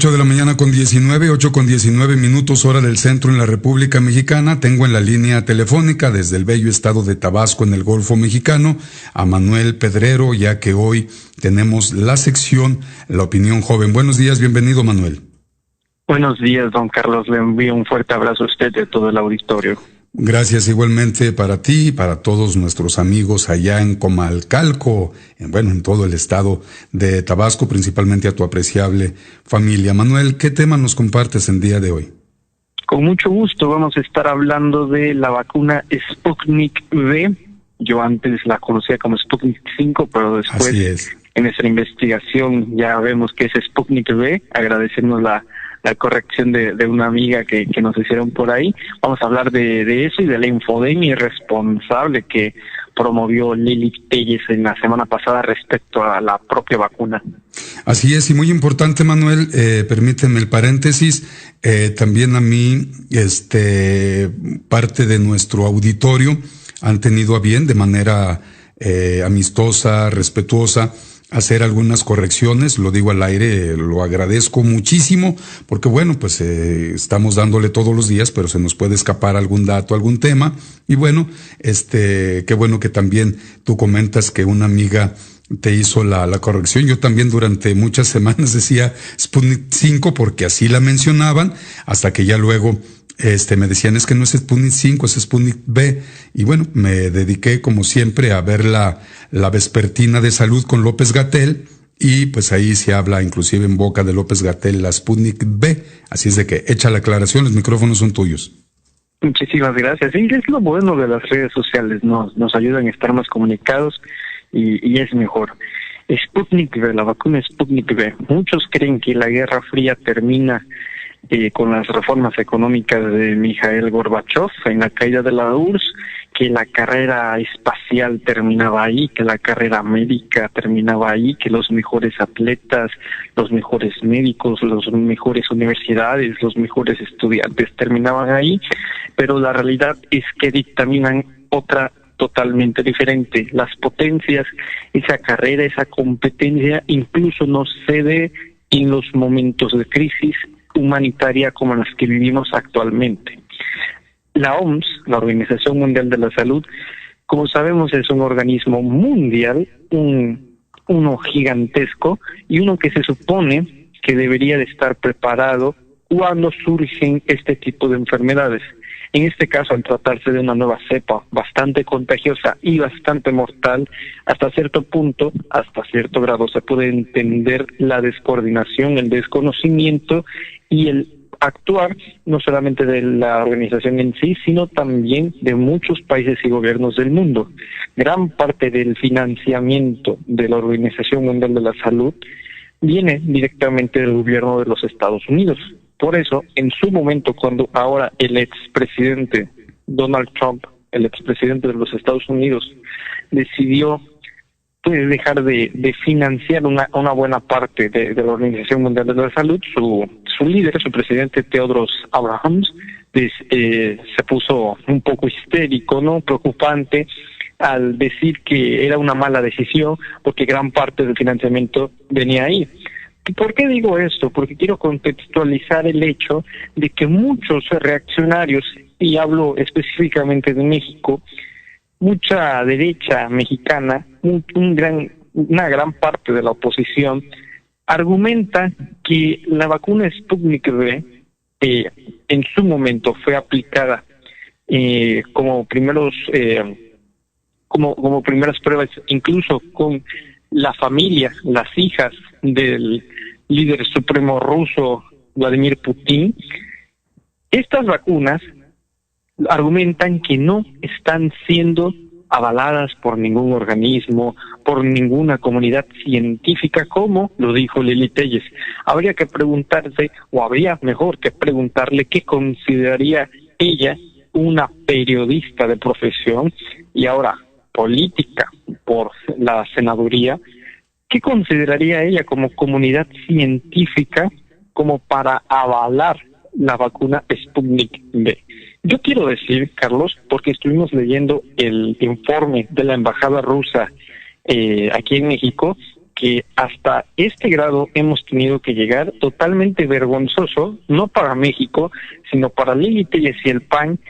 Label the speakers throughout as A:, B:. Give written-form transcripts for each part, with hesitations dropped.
A: 8 de la mañana con 19, 8 con 19 minutos, hora del centro en la República Mexicana. Tengo en la línea telefónica desde el bello estado de Tabasco en el Golfo Mexicano a Manuel Pedrero, ya que hoy tenemos la sección La Opinión Joven. Buenos días, bienvenido Manuel.
B: Buenos días, don Carlos. Le envío un fuerte abrazo a usted y a todo el auditorio.
A: Gracias igualmente para ti y para todos nuestros amigos allá en Comalcalco, en todo el estado de Tabasco, principalmente a tu apreciable familia. Manuel, ¿qué tema nos compartes el día de hoy?
B: Con mucho gusto vamos a estar hablando de la vacuna Sputnik V. Yo antes la conocía como Sputnik 5, pero después en nuestra investigación ya vemos que es Sputnik V. Agradecemos la corrección de una amiga que nos hicieron por ahí. Vamos a hablar de eso y de la infodemia irresponsable que promovió Lili Telles en la semana pasada respecto a la propia vacuna.
A: Así es, y muy importante, Manuel, permíteme el paréntesis, también a mí, parte de nuestro auditorio han tenido a bien de manera amistosa, respetuosa, hacer algunas correcciones, lo digo al aire, lo agradezco muchísimo, porque estamos dándole todos los días, pero se nos puede escapar algún dato, algún tema, y qué bueno que también tú comentas que una amiga te hizo la corrección. Yo también durante muchas semanas decía Sputnik 5 porque así la mencionaban, hasta que ya luego me decían es que no es Sputnik 5, es Sputnik V, y me dediqué como siempre a ver la vespertina de salud con López-Gatell, y pues ahí se habla inclusive en boca de López-Gatell la Sputnik V, así es de que echa la aclaración, los micrófonos son tuyos.
B: Muchísimas gracias. Sí, es lo bueno de las redes sociales, nos ayudan a estar más comunicados y es mejor. Sputnik V, la vacuna Sputnik V. Muchos creen que la Guerra Fría termina con las reformas económicas de Mikhail Gorbachev en la caída de la URSS, que la carrera espacial terminaba ahí, que la carrera médica terminaba ahí, que los mejores atletas, los mejores médicos, las mejores universidades, los mejores estudiantes terminaban ahí, pero la realidad es que dictaminan otra totalmente diferente. Las potencias, esa carrera, esa competencia incluso no se ve en los momentos de crisis humanitaria como las que vivimos actualmente. La OMS, la Organización Mundial de la Salud, como sabemos es un organismo mundial, uno gigantesco y uno que se supone que debería de estar preparado cuando surgen este tipo de enfermedades. En este caso, al tratarse de una nueva cepa bastante contagiosa y bastante mortal, hasta cierto punto, hasta cierto grado, se puede entender la descoordinación, el desconocimiento y el actuar no solamente de la organización en sí, sino también de muchos países y gobiernos del mundo. Gran parte del financiamiento de la Organización Mundial de la Salud viene directamente del gobierno de los Estados Unidos. Por eso, en su momento, cuando ahora el expresidente Donald Trump, el expresidente de los Estados Unidos, decidió dejar de financiar una buena parte de la Organización Mundial de la Salud, su líder, su presidente Tedros Abrahams, se puso un poco histérico, ¿no? Preocupante, al decir que era una mala decisión porque gran parte del financiamiento venía ahí. ¿Por qué digo esto? Porque quiero contextualizar el hecho de que muchos reaccionarios, y hablo específicamente de México, mucha derecha mexicana, una gran parte de la oposición, argumenta que la vacuna Sputnik V en su momento fue aplicada como primeras pruebas, incluso con la familia, las hijas del líder supremo ruso Vladimir Putin. Estas vacunas argumentan que no están siendo avaladas por ningún organismo, por ninguna comunidad científica, como lo dijo Lili Telles. Habría que preguntarse, o habría mejor que preguntarle, qué consideraría ella, una periodista de profesión y ahora política por la senaduría, ¿qué consideraría ella como comunidad científica como para avalar la vacuna Sputnik V? Yo quiero decir, Carlos, porque estuvimos leyendo el informe de la embajada rusa aquí en México, que hasta este grado hemos tenido que llegar, totalmente vergonzoso, no para México, sino para Lili Téllez y el PAN,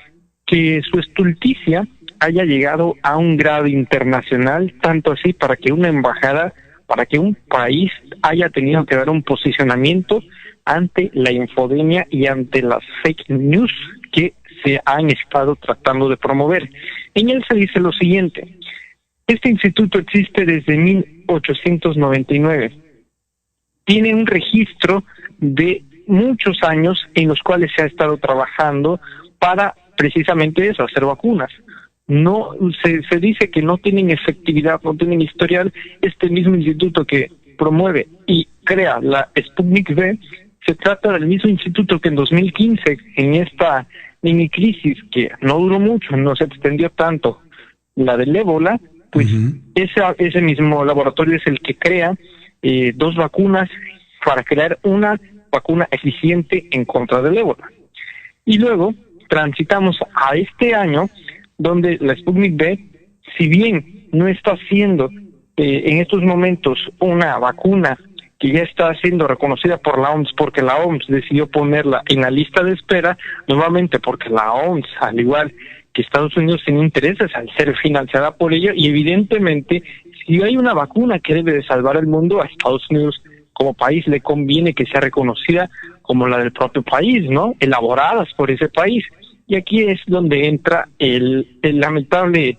B: que su estulticia haya llegado a un grado internacional, tanto así para que una embajada, para que un país haya tenido que dar un posicionamiento ante la infodemia y ante las fake news que se han estado tratando de promover. En él se dice lo siguiente: este instituto existe desde 1899. Tiene un registro de muchos años en los cuales se ha estado trabajando para precisamente eso, hacer vacunas. No se dice que no tienen efectividad, no tienen historial. Este mismo instituto que promueve y crea la Sputnik V, se trata del mismo instituto que en 2015, en esta mini crisis que no duró mucho, no se extendió tanto, la del ébola, pues ese mismo laboratorio es el que crea 2 vacunas para crear una vacuna eficiente en contra del ébola. Y luego transitamos a este año, donde la Sputnik V, si bien no está siendo en estos momentos una vacuna que ya está siendo reconocida por la OMS, porque la OMS decidió ponerla en la lista de espera, nuevamente porque la OMS, al igual que Estados Unidos, tiene intereses al ser financiada por ello, y evidentemente, si hay una vacuna que debe de salvar el mundo, a Estados Unidos como país le conviene que sea reconocida como la del propio país, ¿no? Elaboradas por ese país. Y aquí es donde entra el lamentable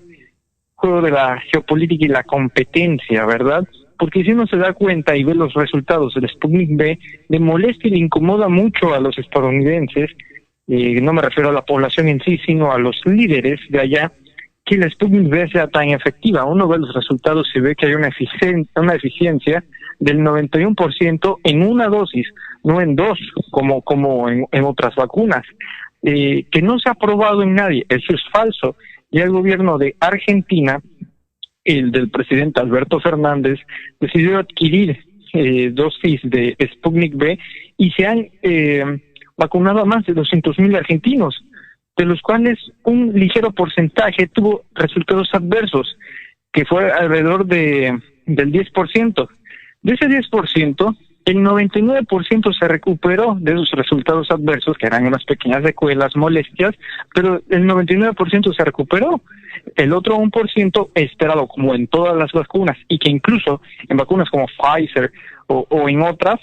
B: juego de la geopolítica y la competencia, ¿verdad? Porque si uno se da cuenta y ve los resultados del Sputnik V, le molesta y le incomoda mucho a los estadounidenses, no me refiero a la población en sí, sino a los líderes de allá, que la Sputnik V sea tan efectiva. Uno ve los resultados y ve que hay una eficiencia del 91% en una dosis, no en 2, como en otras vacunas. Que no se ha probado en nadie, eso es falso. Ya el gobierno de Argentina, el del presidente Alberto Fernández, decidió adquirir dosis de Sputnik V y se han vacunado a más de 200,000 argentinos, de los cuales un ligero porcentaje tuvo resultados adversos, que fue alrededor del 10%. De ese 10%, el 99% se recuperó de esos resultados adversos, que eran unas pequeñas secuelas, molestias, pero el 99% se recuperó. El otro 1% esperado, como en todas las vacunas, y que incluso en vacunas como Pfizer o en otras,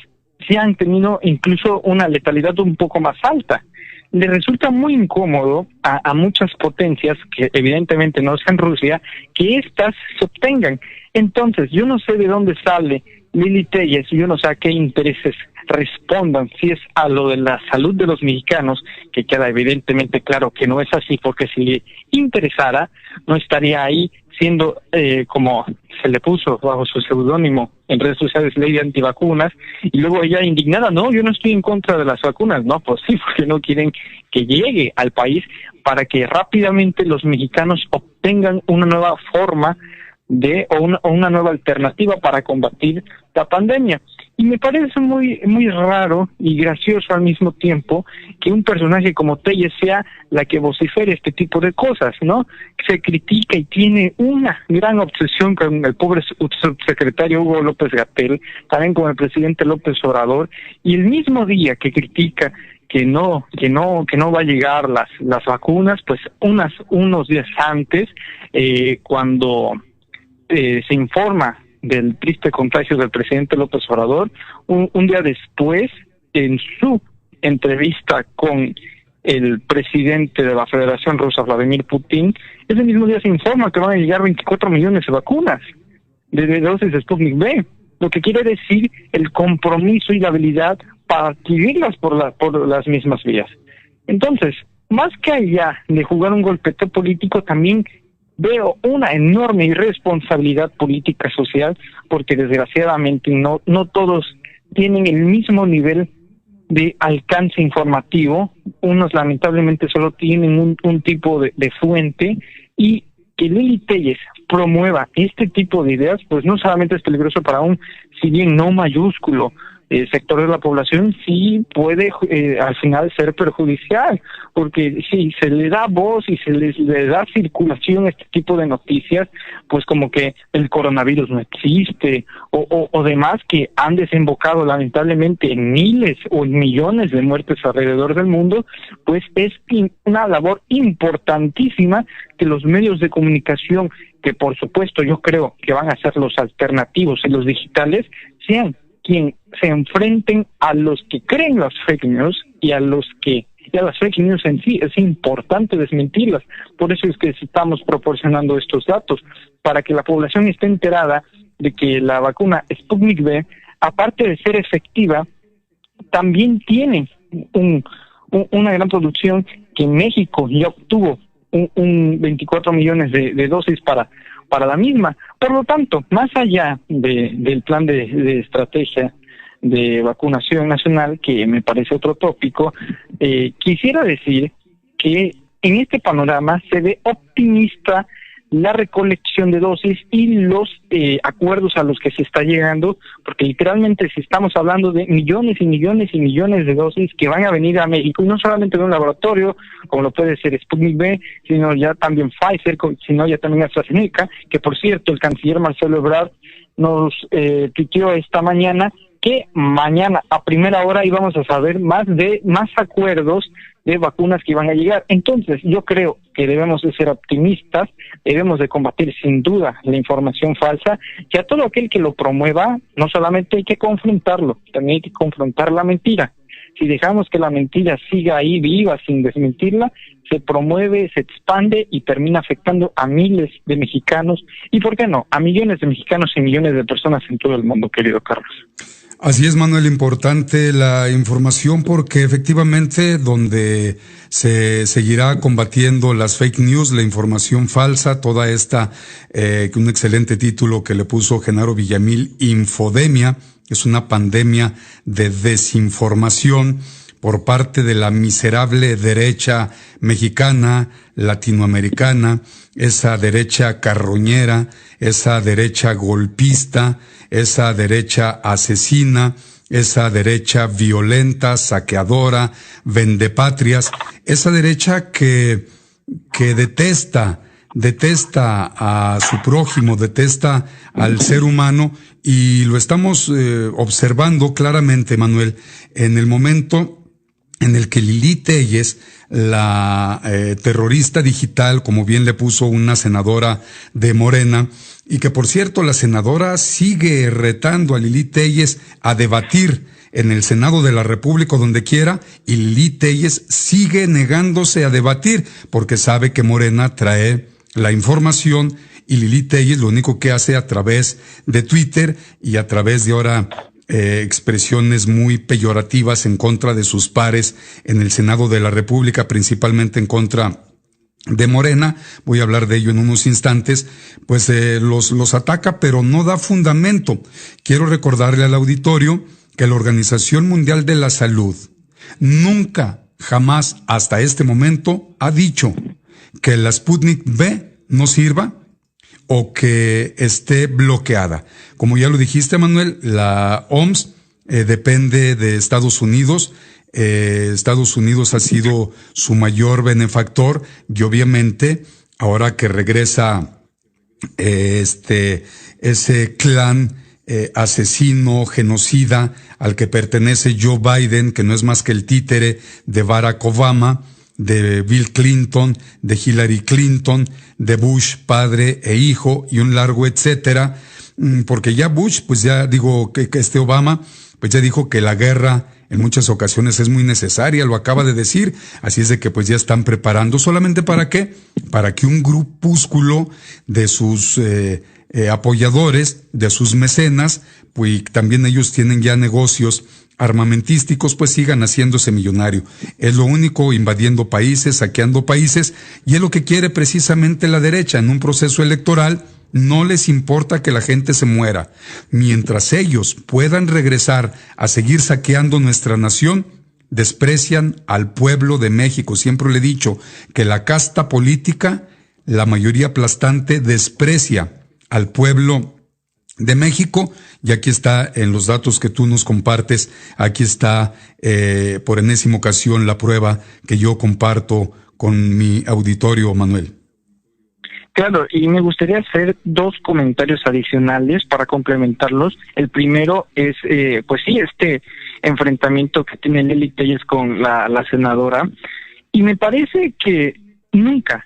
B: sí han tenido incluso una letalidad un poco más alta. Le resulta muy incómodo a muchas potencias, que evidentemente no sean Rusia, que éstas se obtengan. Entonces, yo no sé de dónde sale Lili Téllez, yo no sé a qué intereses respondan, si es a lo de la salud de los mexicanos, que queda evidentemente claro que no es así, porque si le interesara, no estaría ahí siendo, como se le puso bajo su seudónimo en redes sociales, ley de antivacunas, y luego ella indignada: no, yo no estoy en contra de las vacunas. No, pues sí, porque no quieren que llegue al país para que rápidamente los mexicanos obtengan una nueva forma o una nueva alternativa para combatir la pandemia. Y me parece muy raro y gracioso al mismo tiempo que un personaje como Téllez sea la que vocifere este tipo de cosas, ¿no? Se critica y tiene una gran obsesión con el pobre subsecretario Hugo López-Gatell, también con el presidente López Obrador, y el mismo día que critica que no va a llegar las vacunas, pues unos días antes, cuando se informa del triste contagio del presidente López Obrador, un día después, en su entrevista con el presidente de la Federación Rusa, Vladimir Putin, ese mismo día se informa que van a llegar 24 millones de vacunas de dosis de Sputnik V, lo que quiere decir el compromiso y la habilidad para adquirirlas por las mismas vías. Entonces, más que allá de jugar un golpeteo político, también veo una enorme irresponsabilidad política social, porque desgraciadamente no todos tienen el mismo nivel de alcance informativo. Unos lamentablemente solo tienen un tipo de fuente, y que Lili Téllez promueva este tipo de ideas, pues no solamente es peligroso para un, si bien no mayúsculo, sector de la población sí puede al final ser perjudicial, porque si se le da voz y le da circulación a este tipo de noticias, pues como que el coronavirus no existe, o demás que han desembocado lamentablemente en miles o en millones de muertes alrededor del mundo, pues es una labor importantísima que los medios de comunicación, que por supuesto yo creo que van a ser los alternativos y los digitales, sean quien se enfrenten a los que creen las fake news y a las fake news en sí. Es importante desmentirlas. Por eso es que estamos proporcionando estos datos, para que la población esté enterada de que la vacuna Sputnik V, aparte de ser efectiva, también tiene una gran producción, que en México ya obtuvo un 24 millones de dosis para la misma. Por lo tanto, más allá del plan de estrategia de vacunación nacional, que me parece otro tópico, quisiera decir que en este panorama se ve optimista la recolección de dosis y los acuerdos a los que se está llegando, porque literalmente si estamos hablando de millones y millones y millones de dosis que van a venir a México, y no solamente de un laboratorio, como lo puede ser Sputnik V, sino ya también Pfizer, sino ya también AstraZeneca, que por cierto el canciller Marcelo Ebrard nos tuiteó esta mañana que mañana a primera hora íbamos a saber más acuerdos de vacunas que iban a llegar. Entonces yo creo que debemos de ser optimistas, debemos de combatir sin duda la información falsa, y a todo aquel que lo promueva no solamente hay que confrontarlo, también hay que confrontar la mentira. Si dejamos que la mentira siga ahí viva sin desmentirla, se promueve, se expande y termina afectando a miles de mexicanos y, ¿por qué no?, a millones de mexicanos y millones de personas en todo el mundo, querido Carlos.
A: Así es, Manuel, importante la información, porque efectivamente donde se seguirá combatiendo las fake news, la información falsa, toda esta, un excelente título que le puso Genaro Villamil, Infodemia, es una pandemia de desinformación por parte de la miserable derecha mexicana, latinoamericana, esa derecha carroñera, esa derecha golpista, esa derecha asesina, esa derecha violenta, saqueadora, vendepatrias, esa derecha que detesta a su prójimo, detesta al ser humano, y lo estamos observando claramente, Manuel, en el momento en el que Lili Téllez, la terrorista digital, como bien le puso una senadora de Morena, y que por cierto la senadora sigue retando a Lili Téllez a debatir en el Senado de la República, donde quiera, y Lili Téllez sigue negándose a debatir porque sabe que Morena trae la información, y Lili Téllez lo único que hace a través de Twitter y a través de ahora expresiones muy peyorativas en contra de sus pares en el Senado de la República, principalmente en contra de Morena, voy a hablar de ello en unos instantes, pues los ataca, pero no da fundamento. Quiero recordarle al auditorio que la Organización Mundial de la Salud nunca, jamás, hasta este momento, ha dicho que la Sputnik V no sirva o que esté bloqueada. Como ya lo dijiste, Manuel, la OMS depende de Estados Unidos. Estados Unidos ha sido su mayor benefactor, y obviamente ahora que regresa ese clan asesino, genocida al que pertenece Joe Biden, que no es más que el títere de Barack Obama, de Bill Clinton, de Hillary Clinton, de Bush padre e hijo, y un largo etcétera, porque ya Bush, pues ya digo que Obama, pues ya dijo que la guerra en muchas ocasiones es muy necesaria, lo acaba de decir, así es de que pues ya están preparando. ¿Solamente para qué? Para que un grupúsculo de sus apoyadores, de sus mecenas, pues también ellos tienen ya negocios armamentísticos, pues sigan haciéndose millonario. Es lo único, invadiendo países, saqueando países, y es lo que quiere precisamente la derecha en un proceso electoral. No les importa que la gente se muera. Mientras ellos puedan regresar a seguir saqueando nuestra nación, desprecian al pueblo de México. Siempre le he dicho que la casta política, la mayoría aplastante, desprecia al pueblo de México, y aquí está en los datos que tú nos compartes, aquí está por enésima ocasión la prueba que yo comparto con mi auditorio, Manuel.
B: Claro, y me gustaría hacer 2 comentarios adicionales para complementarlos. El primero es, pues sí, este enfrentamiento que tiene Lili Telles con la senadora, y me parece que nunca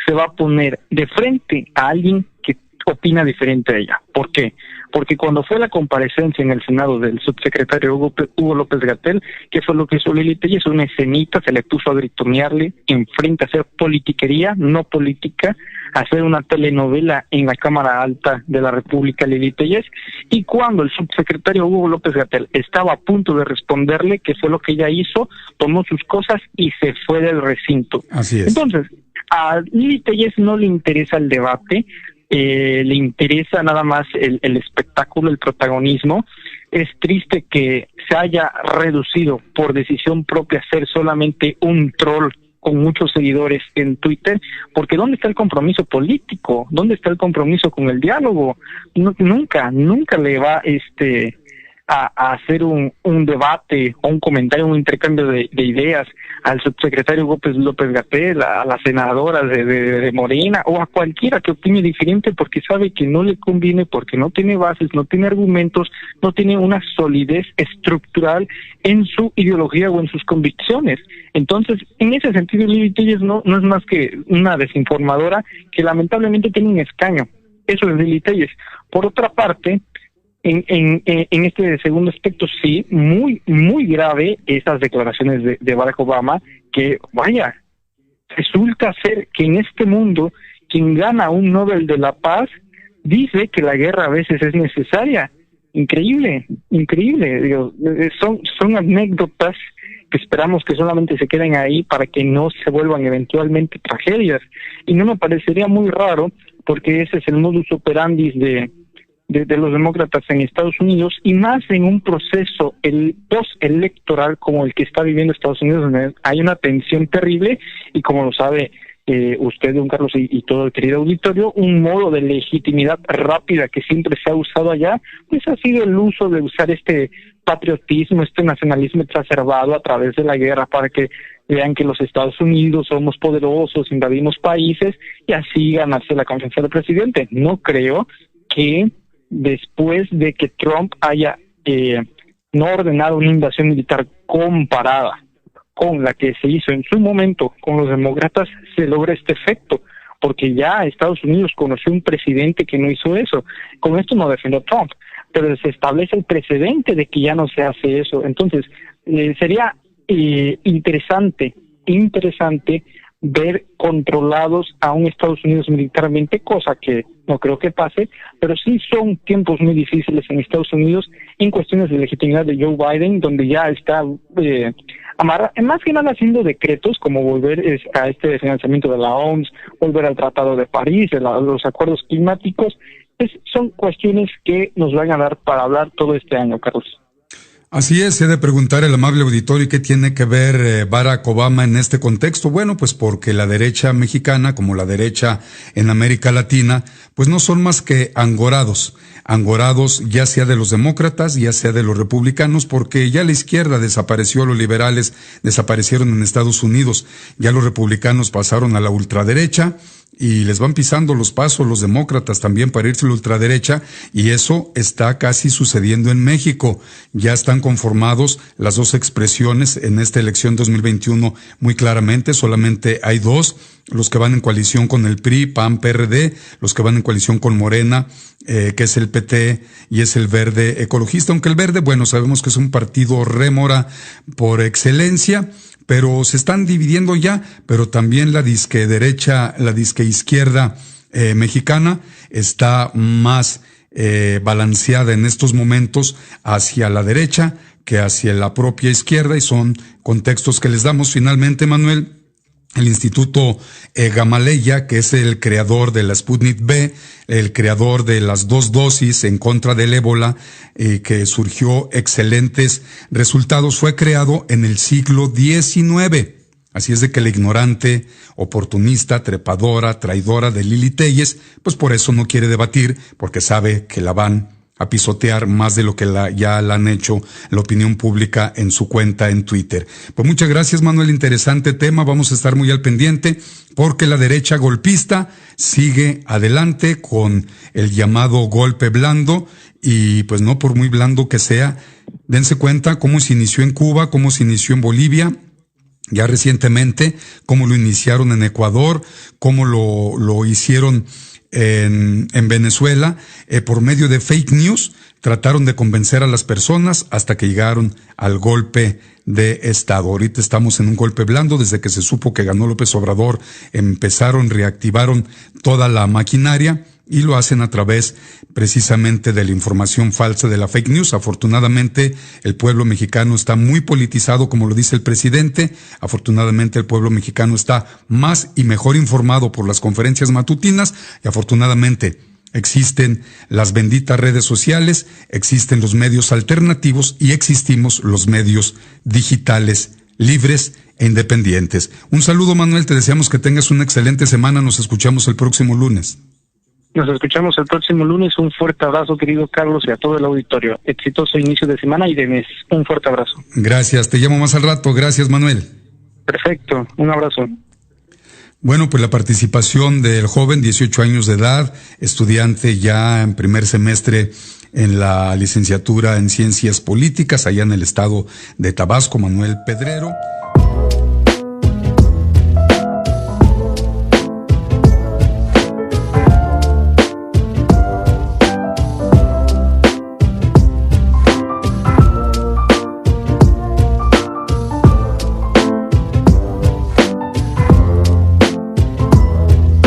B: se va a poner de frente a alguien que opina diferente a ella. ¿Por qué? Porque cuando fue la comparecencia en el Senado del subsecretario Hugo López-Gatell, ¿qué fue lo que hizo Lili Telles? Una escenita, se le puso a gritonearle enfrente, a hacer politiquería, no política, a hacer una telenovela en la Cámara Alta de la República, Lili Telles, y cuando el subsecretario Hugo López-Gatell estaba a punto de responderle, ¿qué fue lo que ella hizo? Tomó sus cosas y se fue del recinto.
A: Así es.
B: Entonces, a Lili Telles no le interesa el debate, le interesa nada más el espectáculo, el protagonismo. Es triste que se haya reducido por decisión propia a ser solamente un troll con muchos seguidores en Twitter, porque ¿dónde está el compromiso político? ¿Dónde está el compromiso con el diálogo? Nunca le va a hacer un debate o un comentario, un intercambio de ideas al subsecretario López-Gatell, a las senadoras de Morena o a cualquiera que opine diferente, porque sabe que no le conviene, porque no tiene bases, no tiene argumentos, no tiene una solidez estructural en su ideología o en sus convicciones. Entonces, en ese sentido, Lili Telles no es más que una desinformadora que lamentablemente tiene un escaño. Eso es Lili Telles. Por otra parte, en este segundo aspecto, sí, muy grave esas declaraciones de Barack Obama, que vaya, resulta ser que en este mundo quien gana un Nobel de la Paz dice que la guerra a veces es necesaria. Increíble, digo, son anécdotas que esperamos que solamente se queden ahí para que no se vuelvan eventualmente tragedias, y no me parecería muy raro, porque ese es el modus operandi de los demócratas en Estados Unidos, y más en un proceso postelectoral como el que está viviendo Estados Unidos, donde hay una tensión terrible, y como lo sabe usted, don Carlos, y todo el querido auditorio, un modo de legitimidad rápida que siempre se ha usado allá, pues ha sido el uso de usar este patriotismo, este nacionalismo exacerbado a través de la guerra, para que vean que los Estados Unidos somos poderosos, invadimos países, y así ganarse la confianza del presidente. No creo que después de que Trump haya no ordenado una invasión militar comparada con la que se hizo en su momento con los demócratas, se logra este efecto, porque ya Estados Unidos conoció un presidente que no hizo eso. Con esto no defiendo a Trump, pero se establece el precedente de que ya no se hace eso. Entonces, sería interesante ver controlados a un Estados Unidos militarmente, cosa que no creo que pase, pero sí son tiempos muy difíciles en Estados Unidos en cuestiones de legitimidad de Joe Biden, donde ya está más que nada haciendo decretos como volver a este financiamiento de la OMS, volver al Tratado de París, los acuerdos climáticos. Son cuestiones que nos van a dar para hablar todo este año, Carlos.
A: Así es, he de preguntar al amable auditorio qué tiene que ver Barack Obama en este contexto. Bueno, pues porque la derecha mexicana, como la derecha en América Latina, pues no son más que angorados ya sea de los demócratas, ya sea de los republicanos, porque ya la izquierda desapareció, los liberales desaparecieron en Estados Unidos, ya los republicanos pasaron a la ultraderecha, y les van pisando los pasos los demócratas también para irse a la ultraderecha, y eso está casi sucediendo en México. Ya están conformados las dos expresiones en esta elección 2021 muy claramente. Solamente hay dos, los que van en coalición con el PRI, PAN, PRD, los que van en coalición con Morena, que es el PT y es el Verde Ecologista, aunque el Verde, bueno, sabemos que es un partido rémora por excelencia, pero se están dividiendo ya, pero también la disque derecha, la disque izquierda mexicana está más balanceada en estos momentos hacia la derecha que hacia la propia izquierda, y son contextos que les damos. Finalmente, Manuel, el Instituto Gamaleya, que es el creador de la Sputnik V, el creador de las 2 dosis en contra del ébola, que surgió excelentes resultados, fue creado en el siglo XIX. Así es de que la ignorante, oportunista, trepadora, traidora de Lili Téllez, pues por eso no quiere debatir, porque sabe que la van a pisotear más de lo que ya la han hecho la opinión pública en su cuenta en Twitter. Pues muchas gracias, Manuel, interesante tema, vamos a estar muy al pendiente, porque la derecha golpista sigue adelante con el llamado golpe blando, y pues no por muy blando que sea, dense cuenta cómo se inició en Cuba, cómo se inició en Bolivia, ya recientemente, cómo lo iniciaron en Ecuador, cómo lo hicieron en Venezuela, por medio de fake news, trataron de convencer a las personas hasta que llegaron al golpe de Estado. Ahorita estamos en un golpe blando, desde que se supo que ganó López Obrador, reactivaron toda la maquinaria, y lo hacen a través precisamente de la información falsa, de la fake news. Afortunadamente, el pueblo mexicano está muy politizado, como lo dice el presidente. Afortunadamente, el pueblo mexicano está más y mejor informado por las conferencias matutinas, y afortunadamente existen las benditas redes sociales, existen los medios alternativos y existimos los medios digitales libres e independientes. Un saludo, Manuel, te deseamos que tengas una excelente semana, nos escuchamos el próximo lunes.
B: Nos escuchamos el próximo lunes. Un fuerte abrazo, querido Carlos, y a todo el auditorio. Exitoso inicio de semana y de mes. Un fuerte abrazo.
A: Gracias, te llamo más al rato. Gracias, Manuel.
B: Perfecto, un abrazo.
A: Bueno, pues la participación del joven, 18 años de edad, estudiante ya en primer semestre en la licenciatura en Ciencias Políticas, allá en el estado de Tabasco, Manuel Pedrero.